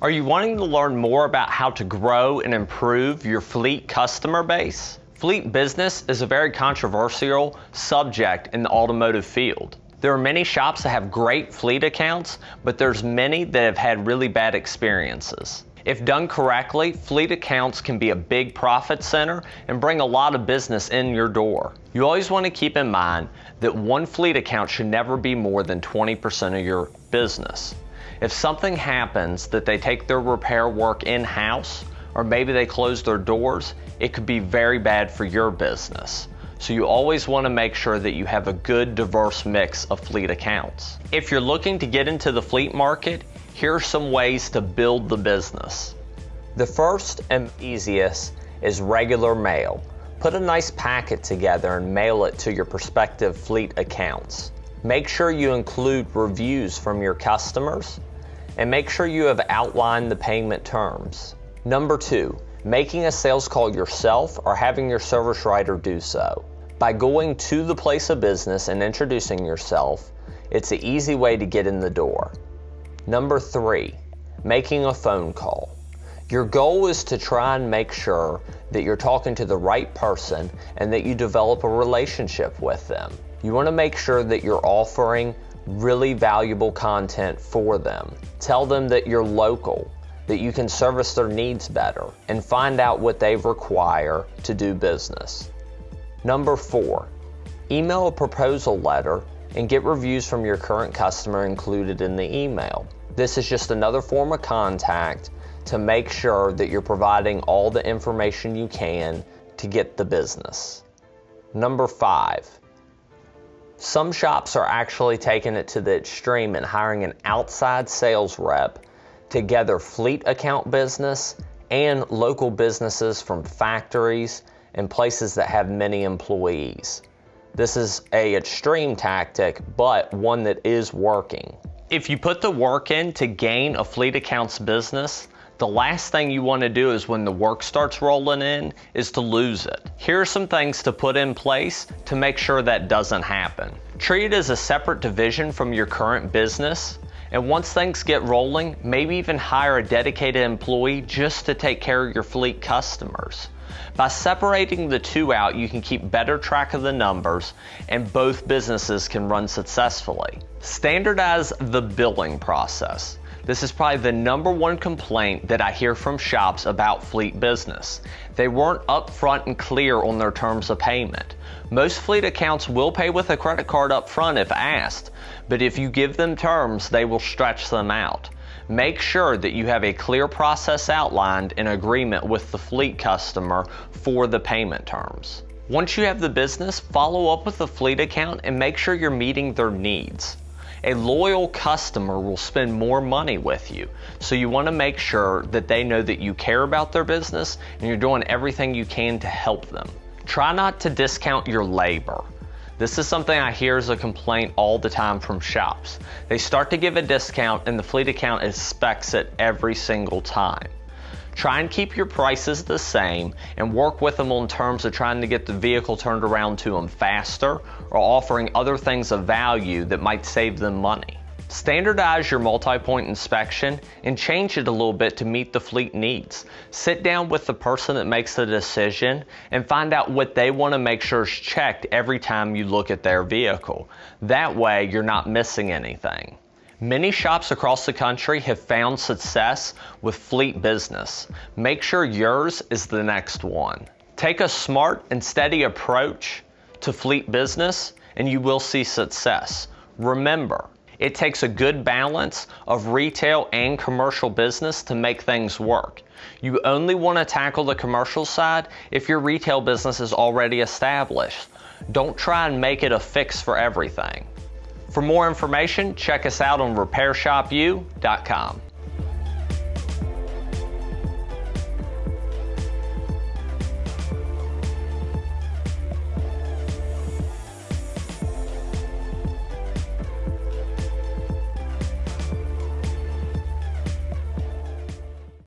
Are you wanting to learn more about how to grow and improve your fleet customer base? Fleet business is a very controversial subject in the automotive field. There are many shops that have great fleet accounts, but there's many that have had really bad experiences. If done correctly, fleet accounts can be a big profit center and bring a lot of business in your door. You always want to keep in mind that one fleet account should never be more than 20% of your business. If something happens that they take their repair work in-house, or maybe they close their doors, it could be very bad for your business. So you always want to make sure that you have a good, diverse mix of fleet accounts. If you're looking to get into the fleet market, here are some ways to build the business. The first and easiest is regular mail. Put a nice packet together and mail it to your prospective fleet accounts. Make sure you include reviews from your customers, and make sure you have outlined the payment terms. Number 2, making a sales call yourself or having your service writer do so. By going to the place of business and introducing yourself, it's an easy way to get in the door. Number 3, making a phone call. Your goal is to try and make sure that you're talking to the right person and that you develop a relationship with them. You want to make sure that you're offering really valuable content for them. Tell them that you're local, that you can service their needs better, and find out what they require to do business. Number 4, email a proposal letter and get reviews from your current customer included in the email. This is just another form of contact to make sure that you're providing all the information you can to get the business. Number 5, some shops are actually taking it to the extreme and hiring an outside sales rep to gather fleet account business and local businesses from factories and places that have many employees. This is an extreme tactic, but one that is working. If you put the work in to gain a fleet accounts business, the last thing you want to do is when the work starts rolling in is to lose it. Here are some things to put in place to make sure that doesn't happen. Treat it as a separate division from your current business, and once things get rolling, maybe even hire a dedicated employee just to take care of your fleet customers. By separating the two out, you can keep better track of the numbers and both businesses can run successfully. Standardize the billing process. This is probably the number one complaint that I hear from shops about fleet business. They weren't upfront and clear on their terms of payment. Most fleet accounts will pay with a credit card up front if asked, but if you give them terms, they will stretch them out. Make sure that you have a clear process outlined in agreement with the fleet customer for the payment terms. Once you have the business, follow up with the fleet account and make sure you're meeting their needs. A loyal customer will spend more money with you, so you want to make sure that they know that you care about their business and you're doing everything you can to help them. Try not to discount your labor. This is something I hear as a complaint all the time from shops. They start to give a discount and the fleet account expects it every single time. Try and keep your prices the same and work with them on terms of trying to get the vehicle turned around to them faster or offering other things of value that might save them money. Standardize your multi-point inspection and change it a little bit to meet the fleet needs. Sit down with the person that makes the decision and find out what they want to make sure is checked every time you look at their vehicle. That way you're not missing anything. Many shops across the country have found success with fleet business. Make sure yours is the next one. Take a smart and steady approach to fleet business and you will see success. Remember, it takes a good balance of retail and commercial business to make things work. You only want to tackle the commercial side if your retail business is already established. Don't try and make it a fix for everything. For more information, check us out on RepairShopU.com.